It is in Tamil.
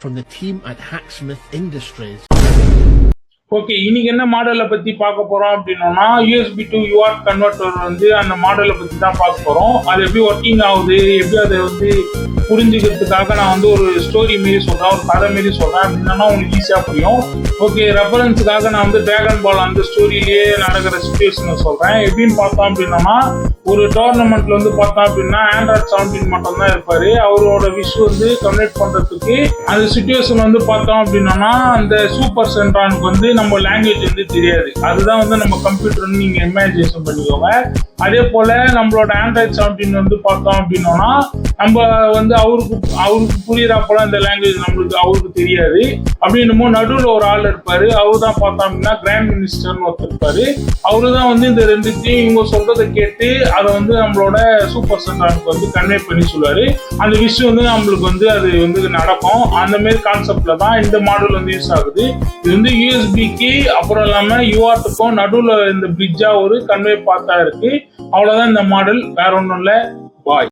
from the team at Hacksmith Industries. Okay, இன்னைக்கு என்ன மாடலை பத்தி பார்க்க போறோம் அப்படின்னா USB to UART கன்வெர்ட்டர் அந்த மாடலை பத்தி தான் பார்க்க போறோம். அது எப்படி ஒர்க்கிங் ஆகுது, எப்படி அதை புரிஞ்சுக்கிறதுக்காக நான் ஒரு ஸ்டோரி மாரி சொல்றேன், ஒரு கதை மாரி சொல்றேன் அப்படின்னா உங்களுக்கு ஈஸியா புரியும். ஓகே, ரெஃபரன்ஸுக்காக நான் டிராகன் பால் அந்த ஸ்டோரியிலேயே நடக்கிற சுச்சுவேஷனை சொல்றேன். எப்படின்னு பார்த்தோம் அப்படின்னா, ஒரு டோர்னமெண்ட்ல பார்த்தோம் அப்படின்னா ஆண்ட்ராய்ட் 17 மட்டும் தான் இருப்பாரு. அவரோட விஷ் கம்ப்ளீட் பண்றதுக்கு அந்த சுச்சுவேஷன் பார்த்தோம் அப்படின்னா, அந்த சூப்பர் சென்ட்ரானுக்கு நம்ம லாங்குவேஜ் தெரியாது. அதுதான் நம்ம கம்ப்யூட்டர் நீங்க இமேஜினேஷன் பண்ணிக்கோங்க. அதே போல நம்மளோட ஆண்ட்ராய்ட் 17 பார்த்தோம் அப்படின்னா, நம்ம அவருக்கு புரியுற போல இந்த லாங்குவேஜ் அவருக்கு தெரியாது. அப்படின்னும் நடுவில் ஒரு ஆள் இருப்பாரு. அவரு தான் பார்த்தோம் அப்படின்னா கிராண்ட் மினிஸ்டர்னு ஒருத்தர் இருப்பாரு. அவரு தான் இந்த ரெண்டுத்தையும் இவங்க சொல்றதை கேட்டு அதை நம்மளோட சூப்பர் சென்ட்ரானுக்கு கன்வே பண்ணி சொல்லுவாரு. அந்த விஷயம் நம்மளுக்கு அது நடக்கும். அந்த மாதிரி கான்செப்ட்ல தான் இந்த மாடல் யூஸ் ஆகுது. இது யூஎஸ்பிக்கு அப்புறம் இல்லாம யூஆர்ட்டுக்கும் நடுவில் இந்த பிரிட்ஜா ஒரு கன்வே பார்த்தா இருக்கு. அவ்வளவுதான் இந்த மாடல், வேற ஒன்றும் இல்லை.